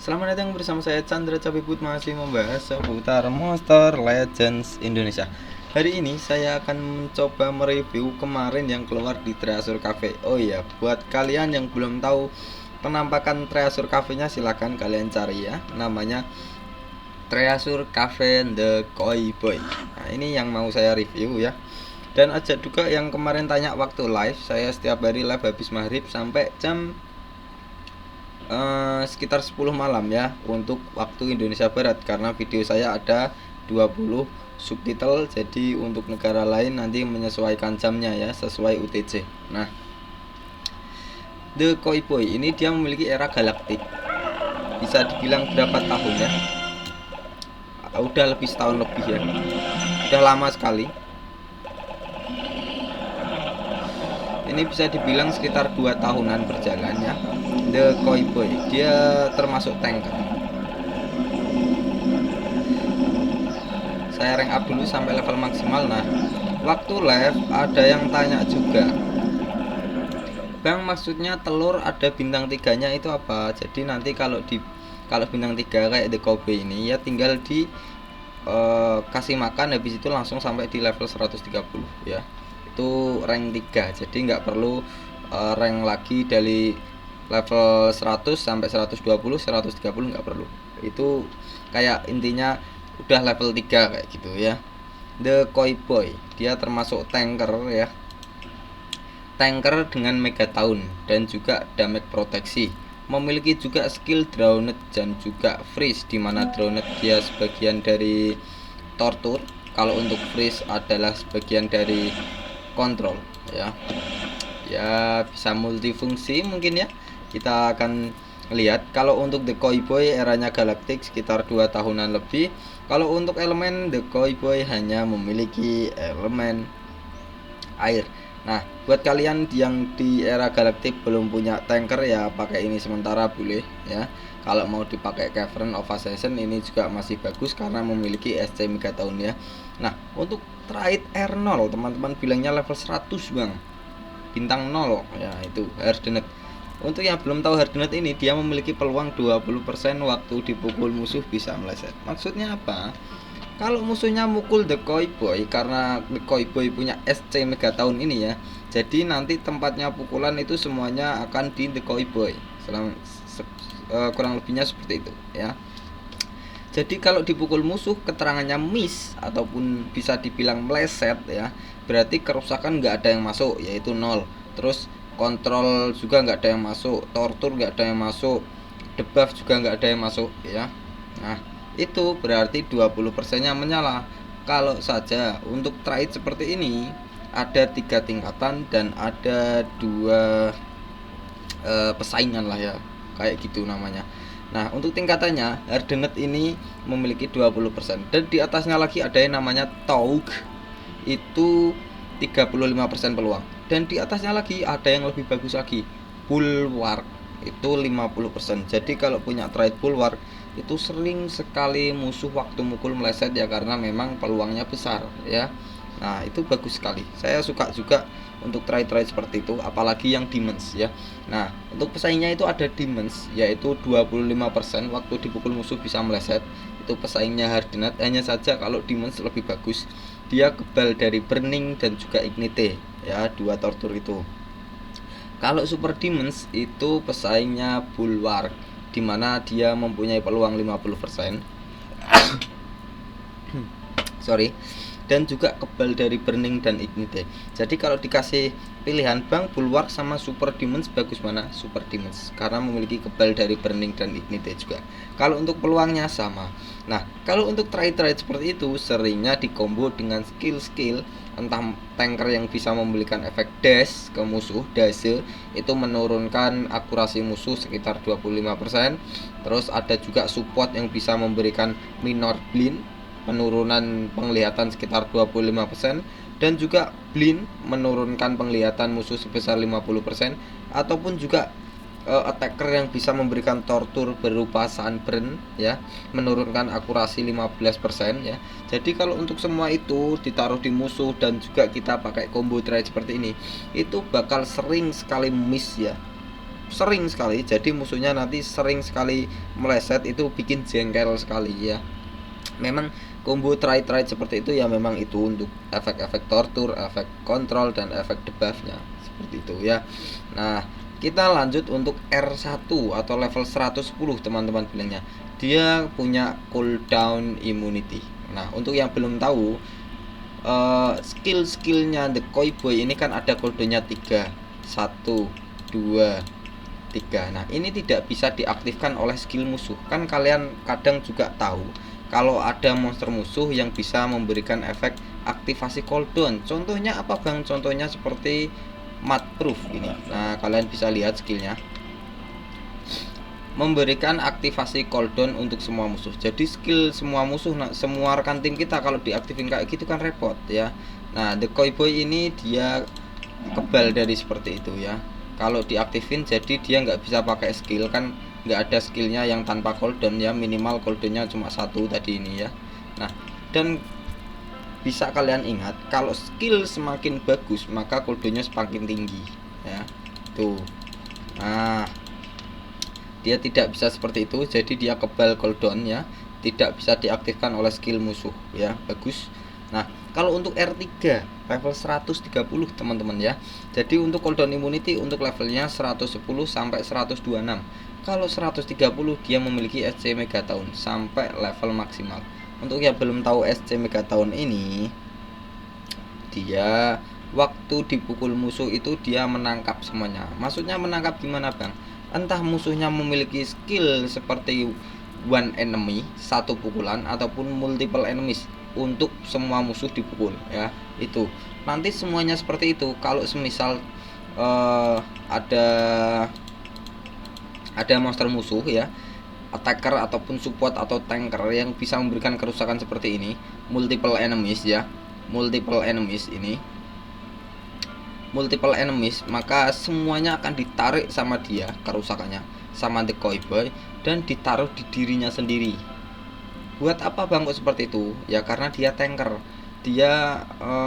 Selamat datang bersama saya Chandra Capiput, masih membahas seputar Monster Legends Indonesia. Hari ini saya akan mencoba mereview kemarin yang keluar di Treasure Cafe. Oh iya, buat kalian yang belum tahu penampakan Treasure Cafe-nya, silahkan kalian cari ya. Namanya Treasure Cafe The Koi Boy. Nah, ini yang mau saya review ya. Dan ada juga yang kemarin tanya waktu live. Saya setiap hari live habis maghrib sampai jam sekitar 10 malam ya, untuk waktu Indonesia Barat, karena video saya ada 20 subtitle, jadi untuk negara lain nanti menyesuaikan jamnya ya, sesuai UTC. Nah, The Koi Boy ini dia memiliki era galaktik. Bisa dibilang berapa tahun ya? Udah lebih setahun lebih ya. Udah lama sekali. Ini bisa dibilang sekitar 2 tahunan berjalan ya. The Koi Boy, dia termasuk tanker. Saya rank up dulu sampai level maksimal. Nah, waktu live ada yang tanya juga, Bang, maksudnya telur ada bintang 3-nya itu apa? Jadi nanti kalau bintang 3 kayak The Koi Boy ini ya, tinggal di kasih makan, habis itu langsung sampai di level 130 ya. Itu rank 3, jadi nggak perlu rank lagi dari level 100 sampai 120, 130 nggak perlu. Itu kayak intinya udah level 3 kayak gitu ya. The Koi Boy, dia termasuk tanker ya. Tanker dengan mega tahun dan juga damage proteksi. Memiliki juga skill Drowned dan juga freeze, dimana Drowned dia sebagian dari torture, kalau untuk freeze adalah sebagian dari kontrol ya. Ya, bisa multifungsi mungkin ya. Kita akan lihat. Kalau untuk The Koi Boy eranya galaktik sekitar 2 tahunan lebih. Kalau untuk elemen, The Koi Boy hanya memiliki elemen air. Nah, buat kalian yang di era galaktik belum punya tanker ya, pakai ini sementara boleh ya. Kalau mau dipakai Cavern of Assassin ini juga masih bagus karena memiliki SC mega tahun ya. Nah, untuk Trade R0 teman-teman bilangnya level 100 Bang, bintang 0 ya, itu Hardened. Untuk yang belum tahu, Hardened ini dia memiliki peluang 20% waktu dipukul musuh bisa meleset. Maksudnya apa? Kalau musuhnya mukul The Koi Boy, karena The Koi Boy punya SC mega tahun ini ya, jadi nanti tempatnya pukulan itu semuanya akan di The Koi Boy. Kurang lebihnya seperti itu ya. Jadi kalau dipukul musuh keterangannya miss ataupun bisa dibilang meleset ya, berarti kerusakan nggak ada yang masuk, yaitu 0. Terus kontrol juga nggak ada yang masuk, tortur nggak ada yang masuk, debuff juga nggak ada yang masuk ya. Nah, itu berarti 20%-nya menyala. Kalau saja untuk trade seperti ini ada 3 tingkatan dan ada 2 pesaingan lah ya, kayak gitu namanya. Nah, untuk tingkatannya Hardened ini memiliki 20%, dan di atasnya lagi ada yang namanya Taug, itu 35% peluang, dan di atasnya lagi ada yang lebih bagus lagi, Bulwark, itu 50%. Jadi kalau punya trade Bulwark itu sering sekali musuh waktu mukul meleset ya, karena memang peluangnya besar ya. Nah, itu bagus sekali. Saya suka juga untuk trade seperti itu, apalagi yang Demons ya. Nah, untuk pesaingnya itu ada Demons, yaitu 25% waktu dipukul musuh bisa meleset. Itu pesaingnya Hardened, hanya saja kalau Demons lebih bagus. Dia kebal dari Burning dan juga Ignite ya, 2 tortur itu. Kalau Super Demons itu pesaingnya Bulwark, dimana dia mempunyai peluang 50%. Sorry, dan juga kebal dari Burning dan Ignite. Jadi kalau dikasih pilihan, Bang, Bulwark sama Super Demons bagus mana? Super Demons, karena memiliki kebal dari Burning dan Ignite juga. Kalau untuk peluangnya sama. Nah, kalau untuk trade seperti itu seringnya dikombo dengan skill-skill, entah tanker yang bisa memberikan efek dash ke musuh, dash itu menurunkan akurasi musuh sekitar 25%. Terus ada juga support yang bisa memberikan minor blind, penurunan penglihatan sekitar 25%, dan juga blind menurunkan penglihatan musuh sebesar 50%, ataupun juga attacker yang bisa memberikan tortur berupa sunburn ya, menurunkan akurasi 15% ya. Jadi kalau untuk semua itu ditaruh di musuh dan juga kita pakai combo trade seperti ini, itu bakal sering sekali miss ya. sering sekali, jadi musuhnya nanti sering sekali meleset, itu bikin jengkel sekali ya. Memang combo try seperti itu ya, memang itu untuk efek-efek tortur, efek kontrol, dan efek debuffnya seperti itu ya. Nah, kita lanjut untuk R1 atau level 110 teman-teman bilangnya. Dia punya cooldown immunity. Nah, untuk yang belum tahu, skill-skillnya The Koi Boy ini kan ada cooldownnya 3, 1, 2, 3. Nah, ini tidak bisa diaktifkan oleh skill musuh. Kan kalian kadang juga tahu kalau ada monster musuh yang bisa memberikan efek aktivasi cooldown. Contohnya apa bang? Contohnya seperti Mudproof ini. Nah, kalian bisa lihat skillnya, memberikan aktivasi cooldown untuk semua musuh. Jadi skill semua musuh, semua rekan tim kita kalau diaktifin kayak gitu kan repot ya. Nah, The Koi Boy ini dia kebal dari seperti itu ya. Kalau diaktifin jadi dia nggak bisa pakai skill, kan nggak ada skillnya yang tanpa cooldown ya, minimal cooldownnya cuma 1 tadi ini ya. Nah, dan bisa kalian ingat, kalau skill semakin bagus maka cooldownnya semakin tinggi ya. Tuh. Nah, dia tidak bisa seperti itu, jadi dia kebal cooldown ya, tidak bisa diaktifkan oleh skill musuh ya. Bagus. Nah, kalau untuk R3 level 130 teman-teman ya. Jadi untuk cooldown immunity untuk levelnya 110 sampai 126. Kalau 130 dia memiliki SC Megaton sampai level maksimal. Untuk yang belum tahu SC Megaton ini, dia waktu dipukul musuh itu dia menangkap semuanya. Maksudnya menangkap gimana bang? Entah musuhnya memiliki skill seperti one enemy, satu pukulan, ataupun multiple enemies untuk semua musuh dipukul ya. Itu nanti semuanya seperti itu. Kalau semisal ada monster musuh ya, attacker ataupun support atau tanker yang bisa memberikan kerusakan seperti ini, multiple enemies ya, multiple enemies, maka semuanya akan ditarik sama dia kerusakannya, sama The Koi Boy, dan ditaruh di dirinya sendiri. Buat apa bang kok seperti itu? Ya karena dia tanker, dia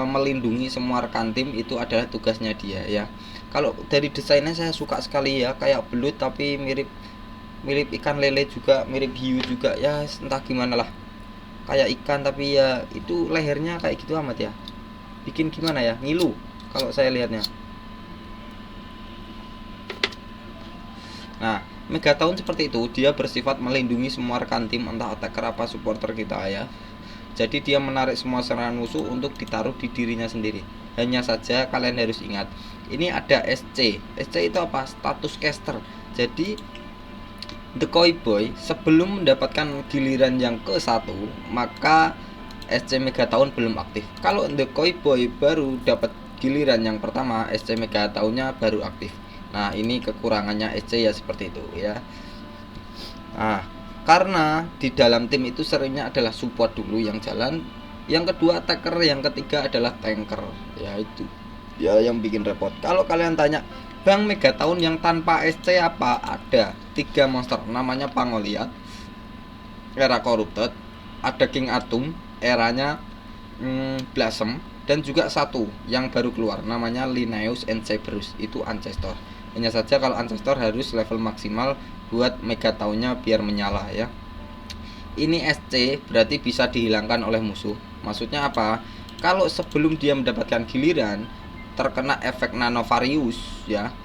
melindungi semua rekan tim, itu adalah tugasnya dia ya. Kalau dari desainnya saya suka sekali ya, kayak belut tapi mirip ikan lele juga, mirip hiu juga ya, entah gimana lah, kayak ikan tapi ya itu lehernya kayak gitu amat ya, bikin gimana ya, ngilu kalau saya lihatnya. Nah, Megaton seperti itu, dia bersifat melindungi semua rekan tim, entah attacker apa supporter kita ya. Jadi dia menarik semua serangan musuh untuk ditaruh di dirinya sendiri. Hanya saja kalian harus ingat, ini ada SC. SC itu apa? Status caster. Jadi The Koi Boy sebelum mendapatkan giliran yang ke-1, maka SC Megaton belum aktif. Kalau The Koi Boy baru dapat giliran yang pertama, SC Megatonnya baru aktif. Nah, ini kekurangannya SC ya, seperti itu ya. Nah, karena di dalam tim itu seringnya adalah support dulu yang jalan, yang kedua attacker, yang ketiga adalah tanker ya. Itu ya yang bikin repot. Kalau kalian tanya, bang Megaton yang tanpa SC apa? Ada 3 monster, namanya Pangoliath era Corrupted, ada King Atum eranya Blossom, dan juga satu yang baru keluar namanya Linnaeus and Cerberus, itu Ancestor. Hanya saja kalau Ancestor harus level maksimal buat Megatonnya biar menyala ya. Ini SC berarti bisa dihilangkan oleh musuh. Maksudnya apa? Kalau sebelum dia mendapatkan giliran terkena efek Nanovarius ya,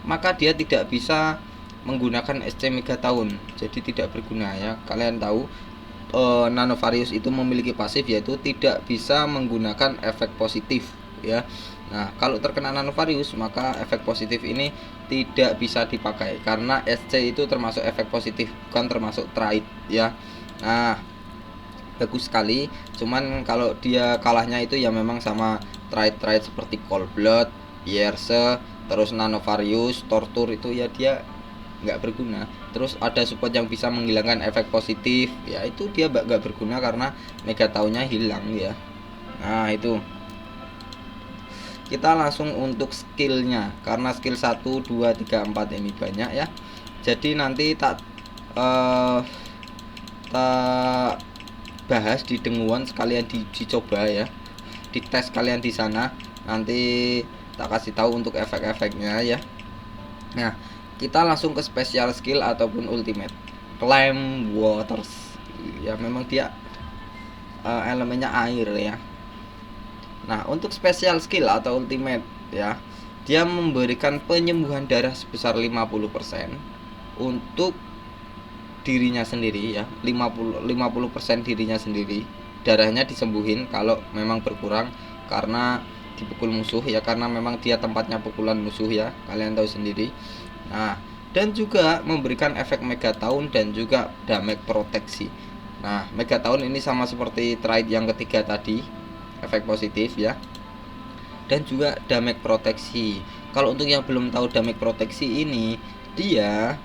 maka dia tidak bisa menggunakan SC Megaton, jadi tidak berguna ya. Kalian tahu Nanovarius itu memiliki pasif, yaitu tidak bisa menggunakan efek positif ya. Nah, kalau terkena Nanovarius maka efek positif ini tidak bisa dipakai karena SC itu termasuk efek positif, bukan termasuk trait ya. Nah, bagus sekali. Cuman kalau dia kalahnya itu ya memang sama trait seperti Cold Blood, Yerse, terus Nanovarius, Tortur, itu ya dia nggak berguna. Terus ada support yang bisa menghilangkan efek positif ya, itu dia nggak berguna karena Megatonnya hilang ya. Nah, itu kita langsung untuk skillnya, karena skill 1, 2, 3, 4 ini banyak ya. Jadi nanti tak bahas di denguan, sekalian dicoba ya, dites kalian di sana, nanti tak kasih tahu untuk efek-efeknya ya. Nah, kita langsung ke special skill ataupun ultimate. Climb waters. Ya memang dia elemennya air ya. Nah, untuk special skill atau ultimate ya, dia memberikan penyembuhan darah sebesar 50% untuk dirinya sendiri ya. 50% dirinya sendiri. Darahnya disembuhin kalau memang berkurang karena dipukul musuh ya, karena memang dia tempatnya pukulan musuh ya, kalian tahu sendiri. Nah, dan juga memberikan efek Megatown dan juga damage proteksi. Nah, Megatown ini sama seperti trait yang ketiga tadi, efek positif ya, dan juga damage proteksi. Kalau untuk yang belum tahu, damage proteksi ini dia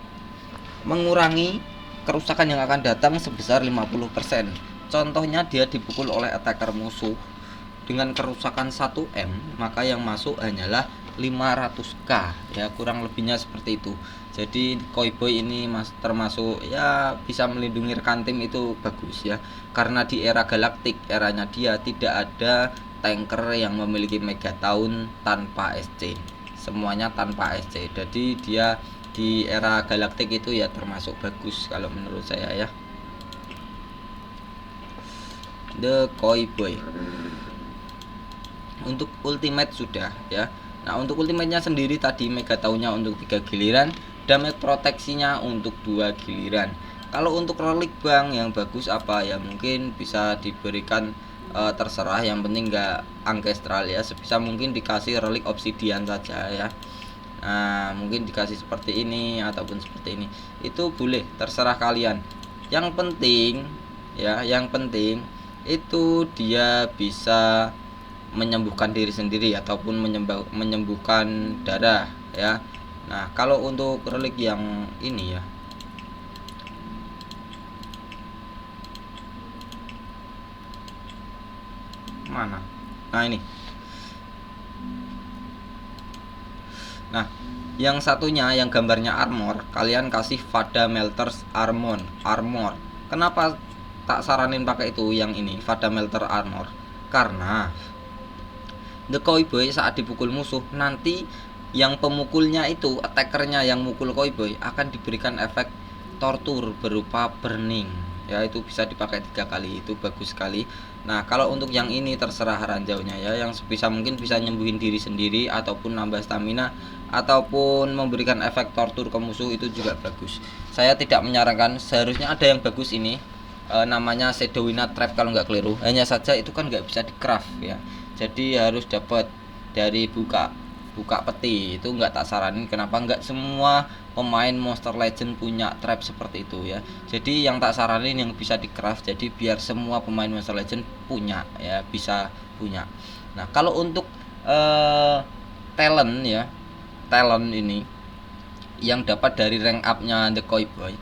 mengurangi kerusakan yang akan datang sebesar 50%. Contohnya dia dipukul oleh attacker musuh dengan kerusakan 1M, maka yang masuk hanyalah 500k ya, kurang lebihnya seperti itu. Jadi Koi-Boy ini termasuk ya bisa melindungi rekan tim, itu bagus ya, karena di era galaktik, eranya dia tidak ada tanker yang memiliki Megatown tanpa SC, semuanya tanpa SC. Jadi dia di era galaktik itu ya termasuk bagus kalau menurut saya ya, The Koi-Boy. Untuk ultimate sudah ya. Nah, untuk ultimate-nya sendiri tadi Megatown-nya untuk 3 giliran, damage proteksinya untuk 2 giliran. Kalau untuk relic bang yang bagus apa ya, mungkin bisa diberikan terserah, yang penting nggak ancestral ya. Sebisa mungkin dikasih relic obsidian saja ya. Nah, mungkin dikasih seperti ini ataupun seperti ini, itu boleh, terserah kalian. Yang penting ya, yang penting itu dia bisa menyembuhkan diri sendiri ataupun menyembuhkan darah ya. Nah, kalau untuk relik yang ini ya, mana? Nah, ini. Nah, yang satunya yang gambarnya armor, kalian kasih Vada Melter's armor. Kenapa tak saranin pakai itu yang ini, Vada Melter armor? Karena The Koi-Boy saat dipukul musuh, nanti yang pemukulnya itu, attackernya yang mukul Koi-Boy akan diberikan efek tortur berupa burning ya, itu bisa dipakai 3 kali, itu bagus sekali. Nah, kalau untuk yang ini terserah ranjaunya ya, yang sebisa mungkin bisa nyembuhin diri sendiri ataupun nambah stamina ataupun memberikan efek tortur ke musuh, itu juga bagus. Saya tidak menyarankan, seharusnya ada yang bagus ini, namanya Shadowina Trap kalau nggak keliru. Hanya saja itu kan nggak bisa di craft ya, jadi harus dapat dari buka peti. Itu nggak tak saranin. Kenapa? Nggak semua pemain Monster Legend punya trap seperti itu ya. Jadi yang tak saranin yang bisa di craft, jadi biar semua pemain Monster Legend punya ya, bisa punya. Nah, kalau untuk talent ya, talent ini yang dapat dari rank up nya The Koi-Boy,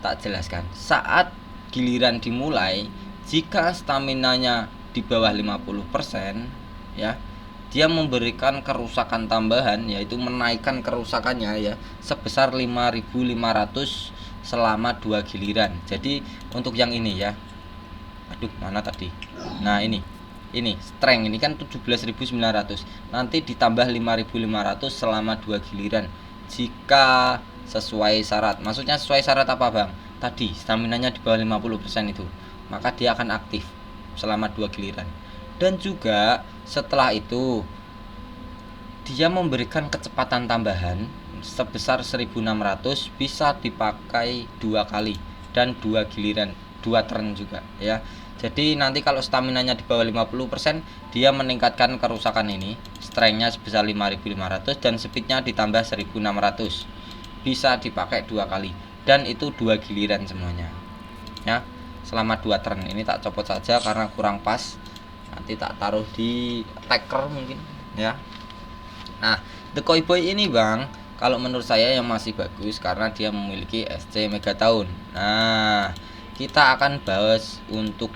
tak jelaskan. Saat giliran dimulai, jika staminanya di bawah 50% ya, dia memberikan kerusakan tambahan, yaitu menaikkan kerusakannya ya sebesar 5500 selama 2 giliran. Jadi untuk yang ini ya, aduh mana tadi, nah ini strength ini kan 17.900, nanti ditambah 5.500 selama 2 giliran jika sesuai syarat. Maksudnya sesuai syarat apa bang? Tadi staminanya di bawah 50% itu, maka dia akan aktif selama 2 giliran. Dan juga setelah itu dia memberikan kecepatan tambahan sebesar 1600, bisa dipakai 2 kali dan 2 giliran, 2 turn juga ya. Jadi nanti kalau staminanya di bawah 50%, dia meningkatkan kerusakan ini, strengthnya sebesar 5500 dan speednya ditambah 1600, bisa dipakai 2 kali dan itu 2 giliran semuanya ya, selama 2 turn. Ini tak copot saja karena kurang pas, nanti tak taruh di attacker mungkin ya. Nah, The Koi-Boy ini bang, kalau menurut saya yang masih bagus karena dia memiliki SC Megatown. Nah, kita akan bahas untuk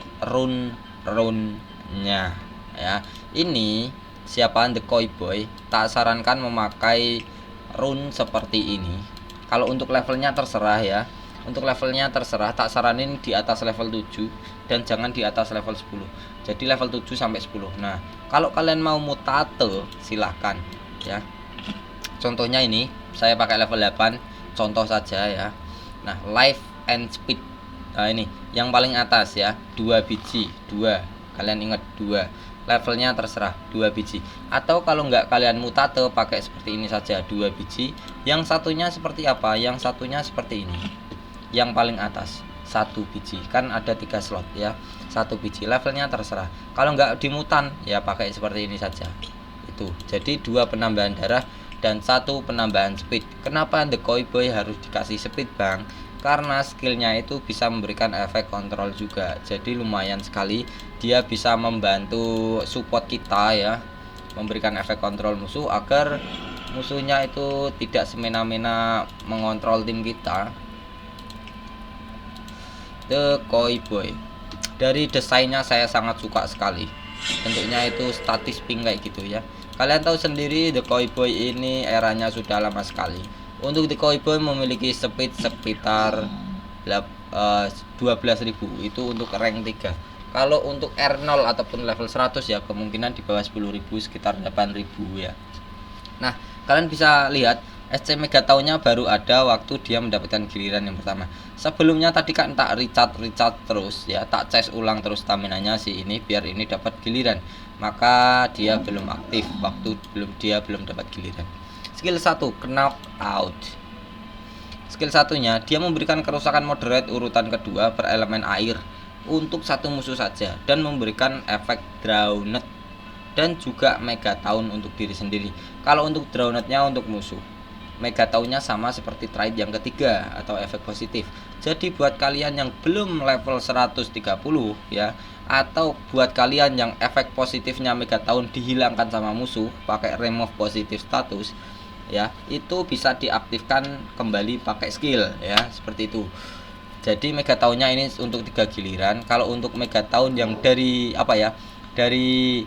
rune-nya ya. Ini siapa The Koi-Boy, tak sarankan memakai rune seperti ini. Kalau untuk levelnya terserah ya. Untuk levelnya terserah, tak saranin di atas level 7 dan jangan di atas level 10. Jadi level 7 sampai 10. Nah, kalau kalian mau mutate silahkan ya. Contohnya ini saya pakai level 8, contoh saja ya. Nah, life and speed. Nah, ini yang paling atas ya, 2 biji, 2. Kalian ingat 2. Levelnya terserah 2 biji. Atau kalau nggak kalian mutate pakai seperti ini saja, 2 biji. Yang satunya seperti apa? Yang satunya seperti ini. Yang paling atas 1 biji. Kan ada 3 slot ya. 1 biji, levelnya terserah. Kalau nggak dimutan ya pakai seperti ini saja. Itu. Jadi 2 penambahan darah dan 1 penambahan speed. Kenapa The Koi Boy harus dikasih speed, Bang? Karena skillnya itu bisa memberikan efek kontrol juga. Jadi lumayan sekali dia bisa membantu support kita ya, memberikan efek kontrol musuh agar musuhnya itu tidak semena-mena mengontrol tim kita. The Koi Boy, dari desainnya saya sangat suka sekali. Bentuknya itu statis pink kayak gitu ya. Kalian tahu sendiri The Koi Boy ini eranya sudah lama sekali. Untuk The Koi Boy memiliki speed sekitar 12.000 itu untuk rank 3. Kalau untuk R0 ataupun level 100 ya kemungkinan di bawah 10.000 sekitar 8.000 ya. Nah, kalian bisa lihat SC Megatonnya baru ada waktu dia mendapatkan giliran yang pertama. Sebelumnya tadi kan tak recharge terus ya, tak chase ulang terus staminanya si ini biar ini dapat giliran. Maka dia belum aktif waktu dia belum dapat giliran. Skill 1, knock out. Skill satunya dia memberikan kerusakan moderate urutan kedua berelemen air untuk 1 musuh saja dan memberikan efek drowned dan juga Megaton untuk diri sendiri. Kalau untuk drownednya untuk musuh, Megatonnya sama seperti trade yang ketiga atau efek positif. Jadi buat kalian yang belum level 130 ya, atau buat kalian yang efek positifnya Megaton dihilangkan sama musuh pakai remove positive status ya, itu bisa diaktifkan kembali pakai skill ya, seperti itu. Jadi Megatonnya ini untuk 3 giliran. Kalau untuk Megaton yang dari apa ya, dari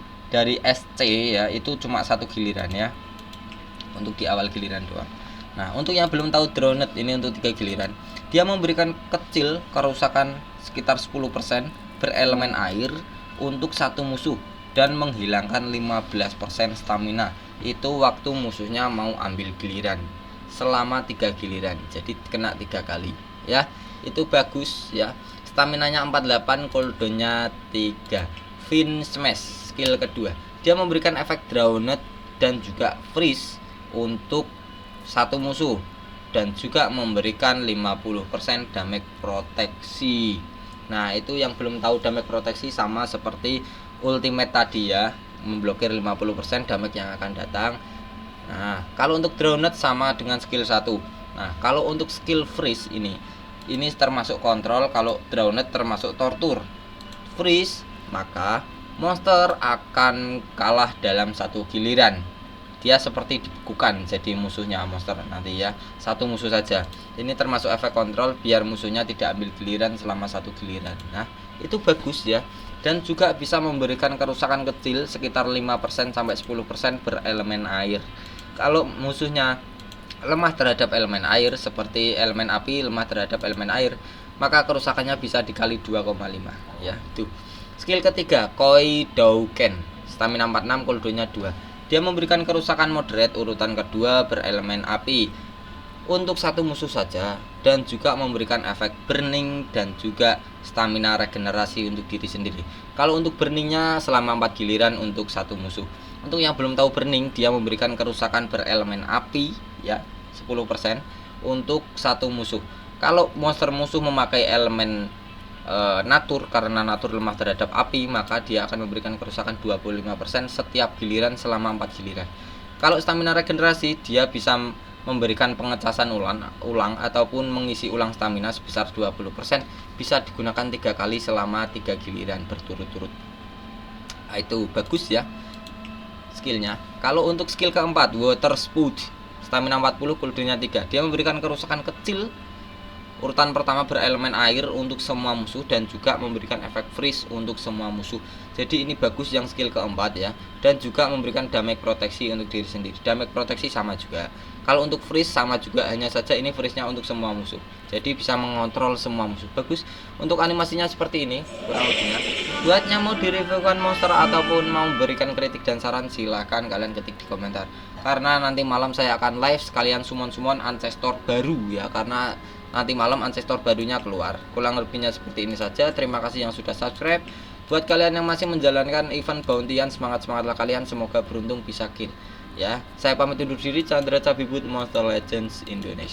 SC ya, itu cuma 1 giliran ya, untuk di awal giliran doang. Nah, untuk yang belum tahu Drowned ini untuk 3 giliran, dia memberikan kecil kerusakan sekitar 10% berelemen air untuk 1 musuh dan menghilangkan 15% stamina. Itu waktu musuhnya mau ambil giliran selama 3 giliran. Jadi kena 3 kali ya. Itu bagus ya. Staminanya 48, cooldownnya 3. Fin Smash skill kedua. Dia memberikan efek Drowned dan juga freeze untuk 1 musuh dan juga memberikan 50% damage proteksi. Nah, itu yang belum tahu damage proteksi sama seperti ultimate tadi ya, memblokir 50% damage yang akan datang. Nah, kalau untuk Drowned sama dengan skill 1. Nah, kalau untuk skill freeze ini termasuk kontrol, kalau Drowned termasuk tortur. Freeze, maka monster akan kalah dalam 1 giliran. Dia seperti dibekukan jadi musuhnya monster nanti ya, 1 musuh saja. Ini termasuk efek kontrol biar musuhnya tidak ambil giliran selama 1 giliran. Nah, itu bagus ya. Dan juga bisa memberikan kerusakan kecil sekitar 5% sampai 10% berelemen air. Kalau musuhnya lemah terhadap elemen air seperti elemen api lemah terhadap elemen air, maka kerusakannya bisa dikali 2,5 ya. Tuh. Skill ketiga, Koi Douken. Stamina 46, cooldownnya 2. Dia memberikan kerusakan moderate urutan kedua berelemen api untuk 1 musuh saja dan juga memberikan efek burning dan juga stamina regenerasi untuk diri sendiri. Kalau untuk burningnya selama 4 giliran untuk 1 musuh. Untuk yang belum tahu burning, dia memberikan kerusakan berelemen api ya, 10% untuk 1 musuh. Kalau monster musuh memakai elemen natur, karena natur lemah terhadap api, maka dia akan memberikan kerusakan 25% setiap giliran selama 4 giliran. Kalau stamina regenerasi, dia bisa memberikan pengecasan ulang ataupun mengisi ulang stamina sebesar 20%, bisa digunakan 3 kali selama 3 giliran berturut-turut. Nah, itu bagus ya skillnya. Kalau untuk skill keempat, Water Spout, stamina 40, cooldownnya 3. Dia memberikan kerusakan kecil Urutan pertama berelemen air untuk semua musuh dan juga memberikan efek freeze untuk semua musuh. Jadi ini bagus yang skill keempat ya. Dan juga memberikan damage proteksi untuk diri sendiri. Damage proteksi sama juga. Kalau untuk freeze sama juga, hanya saja ini freeze-nya untuk semua musuh. Jadi bisa mengontrol semua musuh. Bagus. Untuk animasinya seperti ini kurang lebihnya. Buatnya mau direviewkan monster ataupun mau memberikan kritik dan saran, silahkan kalian ketik di komentar. Karena nanti malam saya akan live sekalian summon ancestor baru ya, karena nanti malam ancestor barunya keluar. Kurang lebihnya seperti ini saja. Terima kasih yang sudah subscribe. Buat kalian yang masih menjalankan event bounty-an, semangat-semangatlah kalian, semoga beruntung bisa kill ya. Saya pamit undur diri, Chandra Cabibut, Monster Legends Indonesia.